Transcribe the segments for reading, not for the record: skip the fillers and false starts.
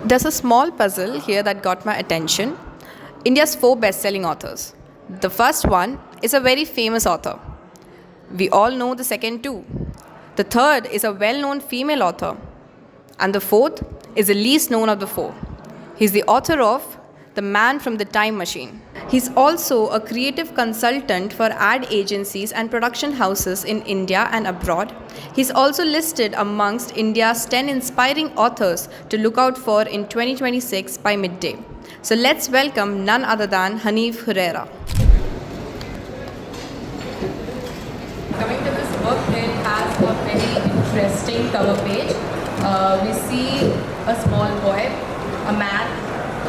There's a small puzzle here that got my attention. India's four best selling authors. The first one is a very famous author. We all know the second two. The third is a well known female author. And the fourth is the least known of the four. He's the author of The Man from the Time Machine. He's also a creative consultant for ad agencies and production houses in India and abroad. He's also listed amongst India's 10 inspiring authors to look out for in 2026 by midday. So let's welcome none other than Hanif Hurairah. Coming to this book, it has a very interesting cover page. We see a small boy, a man,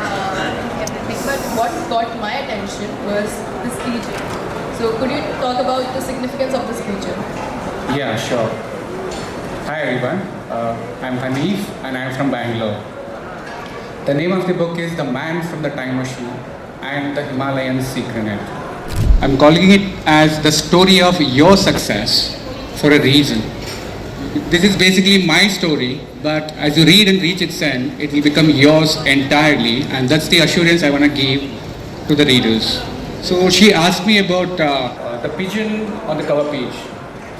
and everything. But what got my attention was this creature. So could you talk about the significance of this creature? Yeah, sure. Hi everyone, I'm Hanif and I'm from Bangalore. The name of the book is The Man from the Time Machine and the Himalayan Secret. I'm calling it as the story of your success for a reason. This is basically my story, but as you read and reach its end, it will become yours entirely, and that's the assurance I want to give to the readers. So she asked me about the pigeon on the cover page.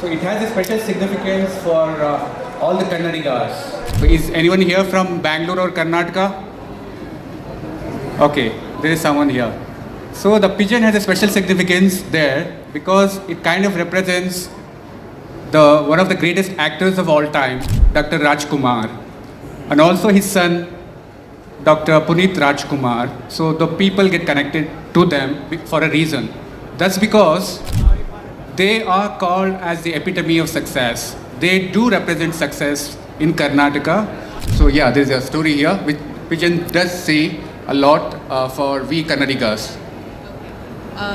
So it has a special significance for all the Kannadigas. Is anyone here from Bengaluru or Karnataka? Okay, there is someone here. So the pigeon has a special significance there because it kind of represents one of the greatest actors of all time, Dr. Rajkumar, and also his son, Dr. Puneet Rajkumar. So the people get connected to them for a reason. That's because they are called as the epitome of success. They do represent success in Karnataka. So yeah, there's a story here which pigeon does say a lot for we Kannadigas.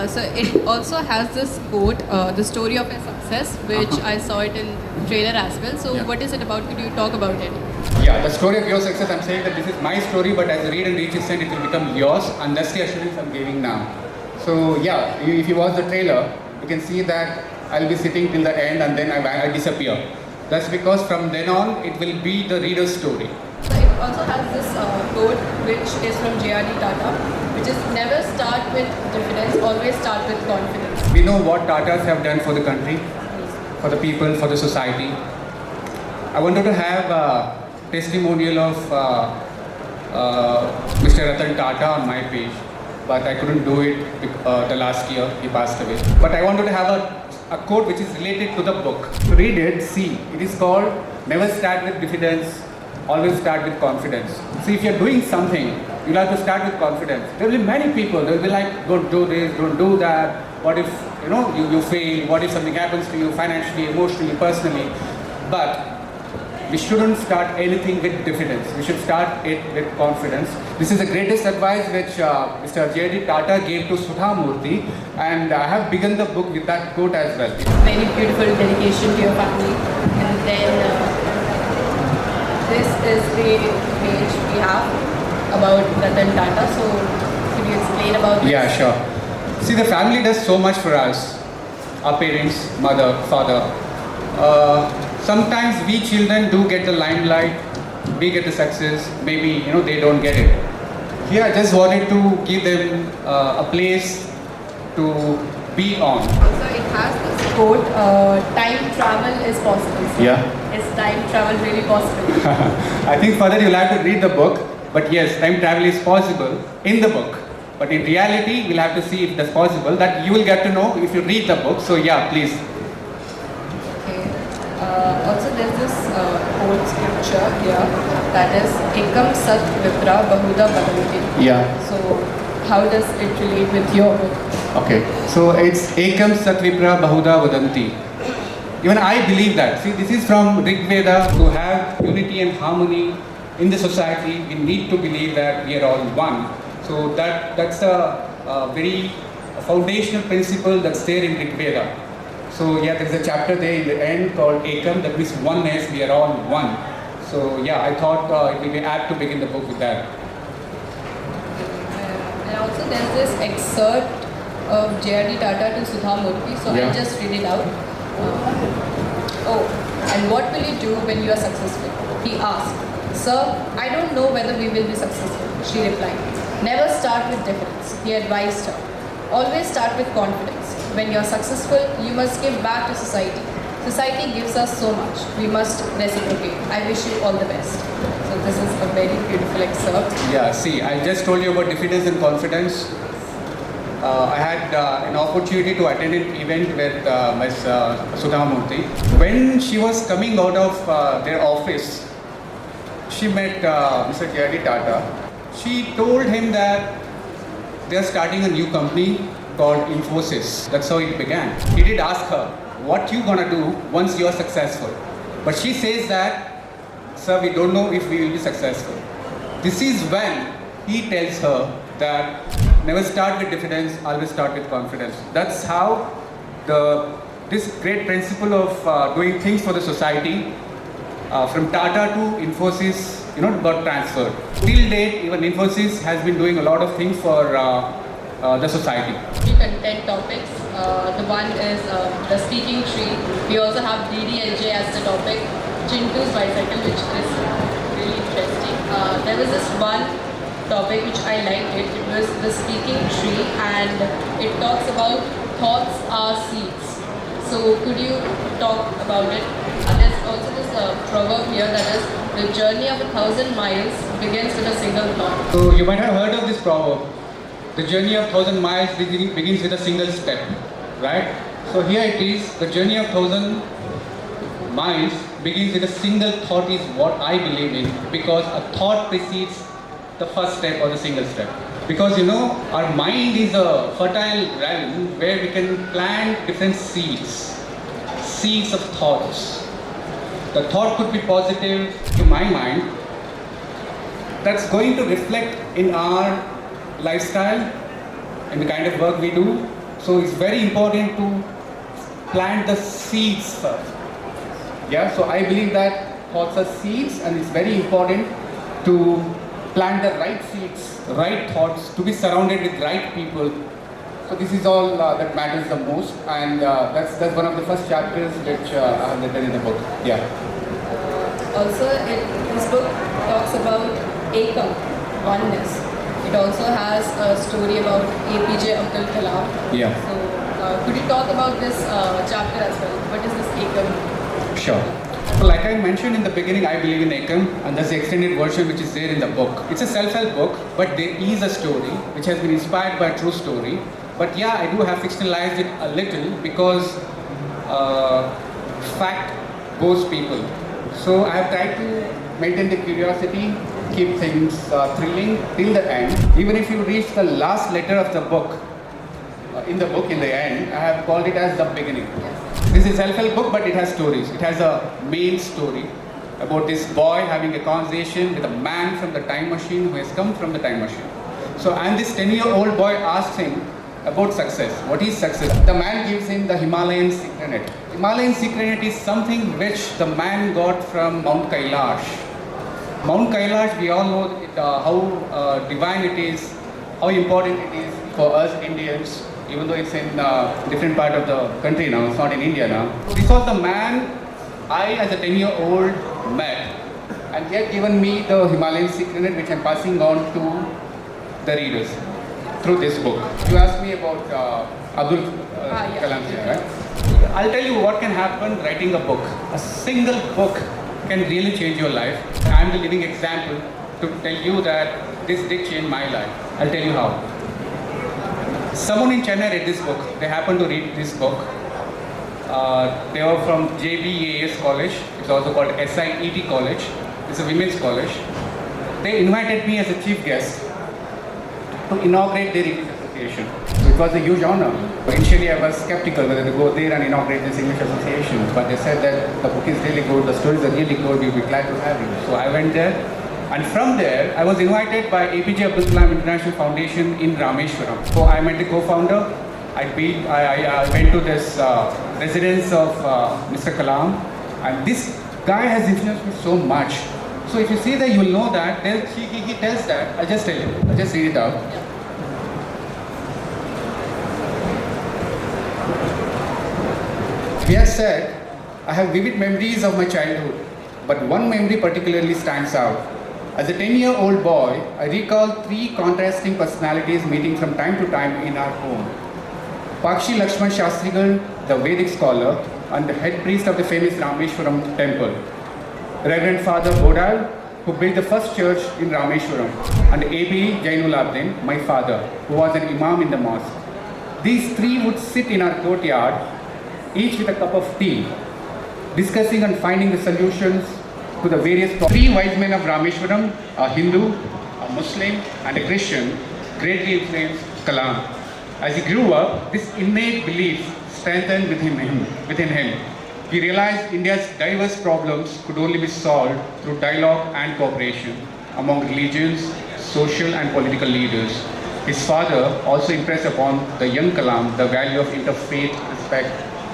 So it also has this quote, the story of a success, which I saw it in trailer as well. So what is it about? Could you talk about it? Yeah, the story of your success, I'm saying that this is my story, but as you read and reach its end, it will become yours, and that's the assurance I'm giving now. So yeah, if you watch the trailer, you can see that I'll be sitting till the end and then I disappear. That's because from then on, it will be the reader's story. So it also has this quote, which is from J.R.D. Tata, which is never start with diffidence, always start with confidence. We know what Tatas have done for the country, for the people, for the society. I wanted to have a testimonial of Mr. Ratan Tata on my page, but I couldn't do it the last year, he passed away. But I wanted to have a quote which is related to the book. To read it, see, it is called Never Start with Diffidence, Always Start with Confidence. See, if you're doing something, you'll have to start with confidence. There will be many people, they'll be like, don't do this, don't do that. What if, you fail? What if something happens to you financially, emotionally, personally? But we shouldn't start anything with diffidence. We should start it with confidence. This is the greatest advice which Mr. J.D. Tata gave to Sudha Murthy, and I have begun the book with that quote as well. Very beautiful dedication to your family. And then this is the page we have about Ratan Tata. So could you explain about this? Yeah, sure. See, the family does so much for us. Our parents, mother, father. Sometimes we children do get the limelight, we get the success, maybe they don't get it. Here I just wanted to give them a place to be on. So it has this quote, time travel is possible. So Yeah. is time travel really possible? I think further you'll have to read the book, but yes, time travel is possible in the book. But in reality, we'll have to see if that's possible. That you will get to know if you read the book. So yeah, please. Also there's this quote scripture here that is Ekam Sat Vipra Bahuda Vadanti. Yeah. So how does it relate with your book? Okay. So it's Ekam Satvipra Bahuda Vadanti. Even I believe that. See, this is from Rig Veda. To have unity and harmony in the society, we need to believe that we are all one. So that's a very foundational principle that's there in Rig Veda. So yeah, there's a chapter there in the end called Ekam, that means oneness, we are all one. So yeah, I thought it will be apt to begin the book with that. And also there's this excerpt of J.R.D. Tata to Sudha Murthy, so Yeah. I'll just read it out. And what will you do when you are successful? He asked. Sir, I don't know whether we will be successful, she replied. Never start with diffidence, he advised her. Always start with confidence. When you are successful, you must give back to society. Society gives us so much. We must reciprocate. I wish you all the best. So this is a very beautiful excerpt. Yeah, see, I just told you about diffidence and confidence. I had an opportunity to attend an event with Ms. Sudhamurthy. When she was coming out of their office, she met Mr. K.R.D. Tata. She told him that they are starting a new company called Infosys. That's how it began. He did ask her, what you gonna do once you are successful? But she says that, sir, we don't know if we will be successful. This is when he tells her that never start with diffidence, always start with confidence. That's how this great principle of doing things for the society from Tata to Infosys, got transferred. Till date, even Infosys has been doing a lot of things for the society. Content topics. The one is the speaking tree. We also have DDLJ as the topic. Chintu's bicycle, which is really interesting. There was this one topic which I liked it. It was the speaking tree, and it talks about thoughts are seeds. So could you talk about it? There's also this proverb here that is, the journey of 1,000 miles begins with a single thought. So you might have heard of this proverb. The journey of 1,000 miles begins with a single step, right? So here it is, the journey of 1,000 miles begins with a single thought is what I believe in, because a thought precedes the first step or the single step. Because our mind is a fertile realm where we can plant different seeds of thoughts. The thought could be positive to my mind. That's going to reflect in our lifestyle, in the kind of work we do. So it's very important to plant the seeds first. Yeah, so I believe that thoughts are seeds, and it's very important to plant the right seeds, right thoughts, to be surrounded with right people. So this is all that matters the most, and that's one of the first chapters which I have written in the book. Yeah. Also, this book talks about Ekam, oneness. It also has a story about APJ Abdul Kalam. Yeah. So could you talk about this chapter as well? What is this Ekam? Sure. So like I mentioned in the beginning, I believe in Ekam, and that's the extended version which is there in the book. It's a self-help book, but there is a story which has been inspired by a true story. But yeah, I do have fictionalized it a little because fact bores people. So I have tried to maintain the curiosity, keep things thrilling till the end. Even if you reach the last letter of the book, in the end, I have called it as the beginning. This is a self-help book, but it has stories. It has a main story about this boy having a conversation with a man from the time machine who has come from the time machine. So, and this 10-year-old boy asks him about success. What is success? The man gives him the Himalayan secret. Himalayan secret is something which the man got from Mount Kailash. Mount Kailash, we all know how divine it is, how important it is for us Indians, even though it's in different part of the country now, it's not in India now. This was the man I, as a 10-year-old, met, and he had given me the Himalayan secret, which I'm passing on to the readers through this book. You asked me about Abdul Kalam, right? I'll tell you what can happen writing a book. A single book can really change your life. I'm the living example to tell you that this did change my life. I'll tell you how. Someone in Chennai read this book. They happened to read this book. They were from JBAS College. It's also called SIET College. It's a women's college. They invited me as a chief guest to inaugurate their English association. So it was a huge honor. Initially, I was skeptical whether to go there and inaugurate this English association, but they said that the book is really good, the stories are really good, we'll be glad to have you. So I went there, and from there, I was invited by APJ Abdul Kalam International Foundation in Rameswaram. So I met the co-founder. I went to this residence of Mr. Kalam, and this guy has influenced me so much. So if you see that, you will know that. He tells that. I'll just tell you. I'll just read it out. He has said, I have vivid memories of my childhood, but one memory particularly stands out. As a 10-year-old boy, I recall three contrasting personalities meeting from time to time in our home. Pakshi Lakshman Shastrigal, the Vedic scholar and the head priest of the famous Rameswaram temple. Reverend Father Bodal, who built the first church in Rameswaram, and A.B. Jainul Abdin, my father, who was an imam in the mosque. These three would sit in our courtyard, each with a cup of tea, discussing and finding the solutions to the various problems. Three wise men of Rameswaram, a Hindu, a Muslim, and a Christian, greatly influenced Kalam. As he grew up, this innate belief strengthened within him. He realized India's diverse problems could only be solved through dialogue and cooperation among religions, social and political leaders. His father also impressed upon the young Kalam the value of interfaith respect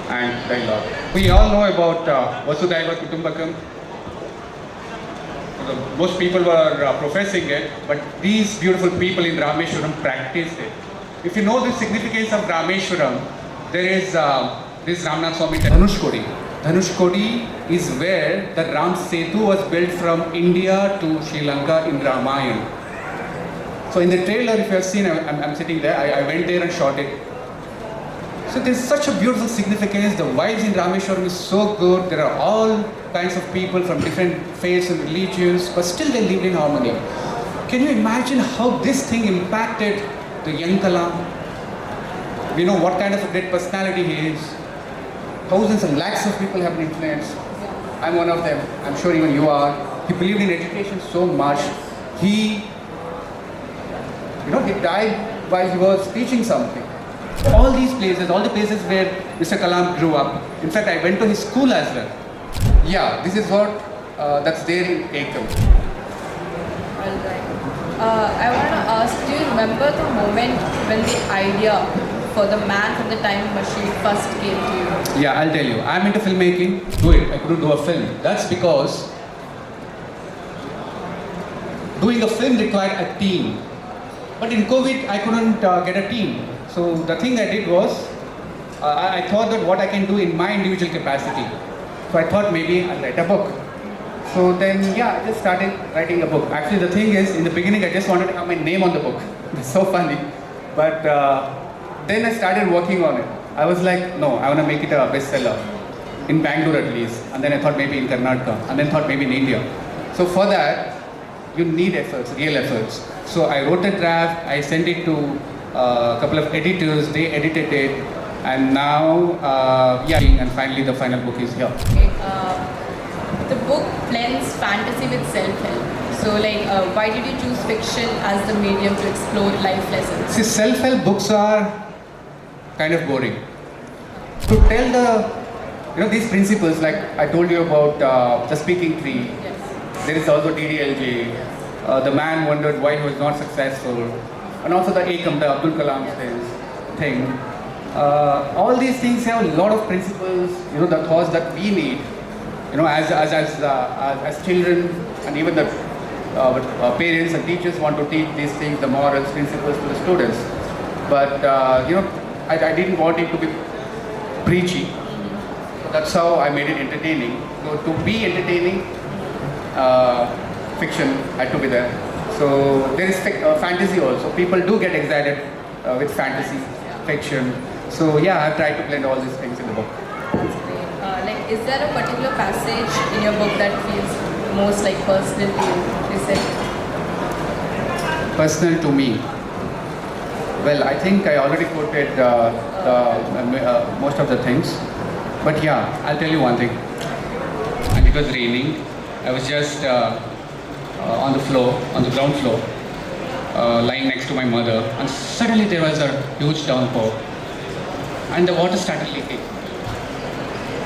and dialogue. We all know about Vasudhaiva Kutumbakam. Most people were professing it, but these beautiful people in Rameswaram practiced it. If you know the significance of Rameswaram, there is this Ramnath Swami Dhanushkodi. Dhanushkodi is where the Ram Setu was built from India to Sri Lanka in Ramayana. So in the trailer, if you have seen, I'm sitting there, I went there and shot it. So there's such a beautiful significance. The vibes in Rameswaram is so good. There are all kinds of people from different faiths and religions, but still they lived in harmony. Can you imagine how this thing impacted the young Kalam? We know what kind of a great personality he is. Thousands and lakhs of people have been influenced. I'm one of them. I'm sure even you are. He believed in education so much. He died while he was teaching something. All these places, all the places where Mr. Kalam grew up. In fact, I went to his school as well. Yeah, this is what that's there in Acclaimed. Alright. I want to ask, do you remember the moment when the idea for the man from the time machine first came to you? Yeah, I'll tell you. I'm into filmmaking. Do it. I couldn't do a film. That's because doing a film required a team. But in COVID, I couldn't get a team. So the thing I did was, I thought that what I can do in my individual capacity. So I thought maybe I'll write a book. So then, I just started writing a book. Actually, the thing is, in the beginning, I just wanted to have my name on the book. It's so funny. But then I started working on it. I was like, no, I want to make it a bestseller. In Bengaluru at least. And then I thought maybe in Karnataka. And then thought maybe in India. So for that, you need efforts, real efforts. So I wrote a draft, I sent it to a couple of editors, they edited it. And now, and finally the final book is here. Okay, the book blends fantasy with self-help. So why did you choose fiction as the medium to explore life lessons? See, self-help books are kind of boring. To tell these principles, like I told you about the speaking tree. Yes. There is also DDLJ. The man wondered why he was not successful. And also the Akam, the Abdul Kalam thing. All these things have a lot of principles, the thoughts that we need, as children, and even the parents and teachers want to teach these things, the morals, principles to the students. But I didn't want it to be preachy. That's how I made it entertaining. So to be entertaining, fiction had to be there. So there is fantasy also. People do get excited with fantasy, fiction. So I've tried to blend all these things in the book. That's great. Is there a particular passage in your book that feels most personal to you? Is it? Personal to me. Well, I think I already quoted most of the things. But I'll tell you one thing. And it was raining. I was just on the ground floor, lying next to my mother. And suddenly there was a huge downpour. And the water started leaking.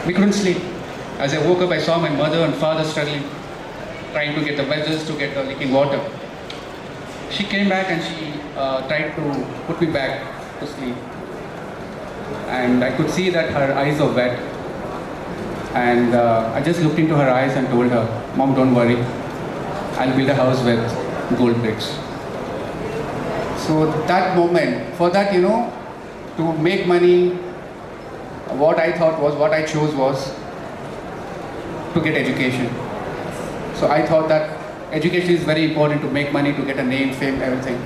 We couldn't sleep. As I woke up, I saw my mother and father struggling, trying to get the vessels to get the leaking water. She came back and she tried to put me back to sleep. And I could see that her eyes were wet. And I just looked into her eyes and told her, "Mom, don't worry. I'll build a house with gold bricks." So that moment, for that, to make money, what I chose was to get education. So I thought that education is very important to make money, to get a name, fame, everything.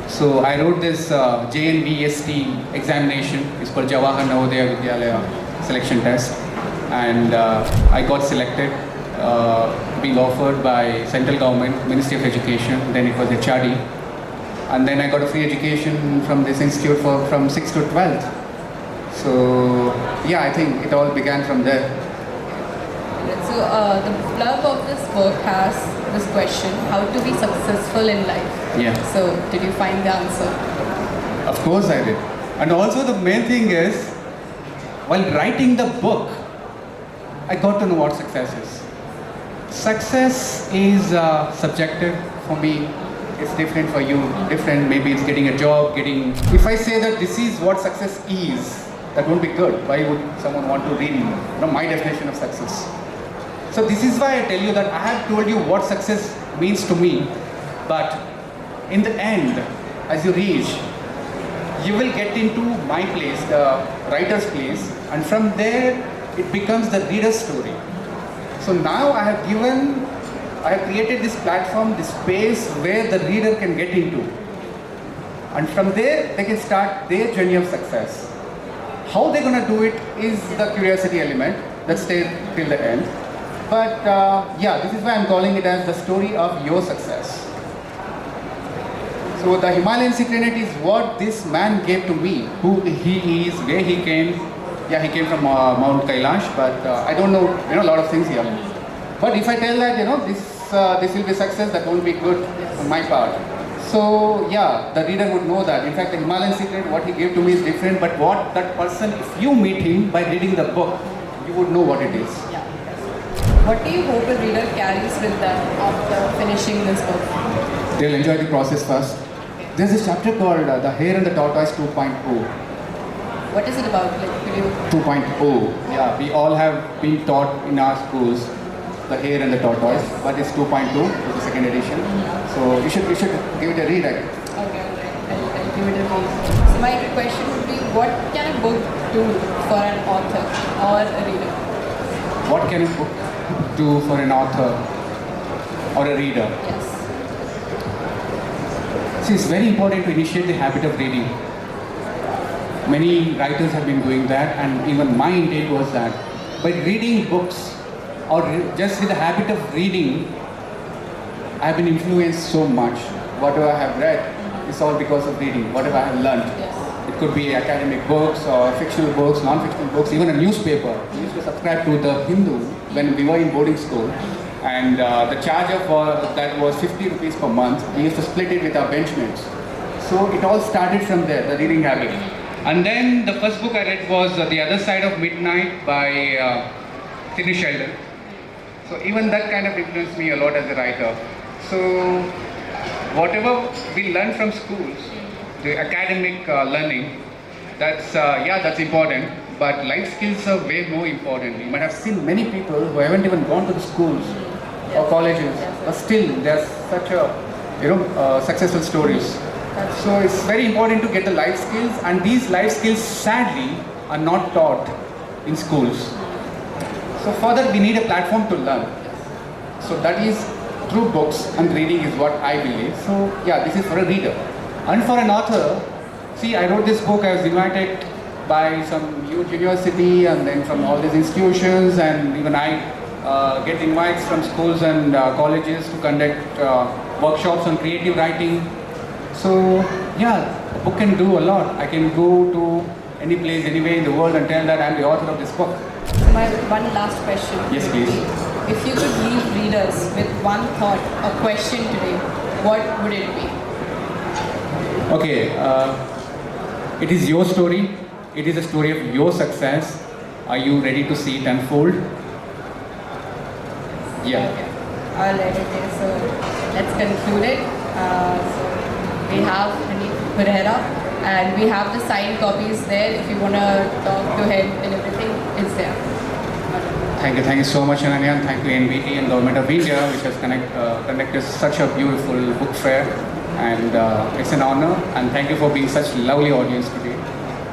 So I wrote this JNVST examination. It's called Jawahar Navodaya Vidyalaya selection test, and I got selected, being offered by central government, Ministry of Education. Then it was HRD, and then I got a free education from this institute from 6th to 12th. So yeah, I think it all began from there. So the plug of this book has this question: how to be successful in life? Yeah. So did you find the answer? Of course I did. And also the main thing is, while writing the book, I got to know what success is. Success is subjective for me. It's different for you. Different. Maybe it's getting a job, If I say that this is what success is, that won't be good. Why would someone want to read my definition of success? So this is why I tell you that I have told you what success means to me, but in the end, as you reach, you will get into my place, the writer's place, and from there it becomes the reader's story. So now I have created this platform, this space where the reader can get into, and from there they can start their journey of success. How they're gonna do it is the curiosity element that stays till the end. But yeah, this is why I'm calling it as the story of your success. So the Himalayan secret is what this man gave to me, who he is, where he came. Yeah, he came from Mount Kailash, but I don't know, a lot of things here. But if I tell that, this will be success, that won't be good on my part. So yeah, the reader would know that. In fact, the Himalayan secret, what he gave to me is different, but what that person, if you meet him by reading the book, you would know what it is. Yeah. What do you hope a reader carries with them after finishing this book? They'll enjoy the process first. There's a chapter called The Hare and the Tortoise 2.0. What is it about? Could you... 2.0. Yeah, we all have been taught in our schools The Hare and the Tortoise, but it's 2.0, it's the second edition. So you should give it a read. Okay, I'll give it a read. So my question would be, what can a book do for an author or a reader? What can a book do for an author or a reader? Yes. See, it's very important to initiate the habit of reading. Many writers have been doing that, and even my intent was that by reading books or just with the habit of reading, I have been influenced so much. Whatever I have read is all because of reading, whatever I have learned. Yes. It could be academic books or fictional books, non-fictional books, even a newspaper. We used to subscribe to the Hindu when we were in boarding school, and the charge of that was 50 rupees per month. We used to split it with our benchmates. So it all started from there, the reading habit. And then the first book I read was The Other Side of Midnight by Sidney Sheldon. So even that kind of influenced me a lot as a writer. So whatever we learn from schools, the academic learning, that's important, but life skills are way more important. You might have seen many people who haven't even gone to the schools or colleges, but still there's such a successful stories. So it's very important to get the life skills, and these life skills sadly are not taught in schools. So further we need a platform to learn. So that is through books and reading is what I believe. So yeah, this is for a reader. And for an author, see, I wrote this book, I was invited by some huge university and then from all these institutions, and even I get invites from schools and colleges to conduct workshops on creative writing. So yeah, a book can do a lot. I can go to any place, anywhere in the world and tell that I'm the author of this book. So my one last question. Yes, please. If you could leave readers with one thought or question today, what would it be? Okay, it is your story. It is a story of your success. Are you ready to see it unfold? Yeah. Okay. All right, okay. So let's conclude it. So we have Hanif Hurairah, and we have the signed copies there. If you want to talk to him and everything, it's there. Thank you so much, Ananya, and thank you NBT and Government of India, which has conducted such a beautiful book fair, and it's an honor, and thank you for being such a lovely audience today.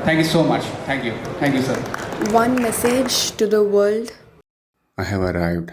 Thank you so much. Thank you, sir. One message to the world. I have arrived.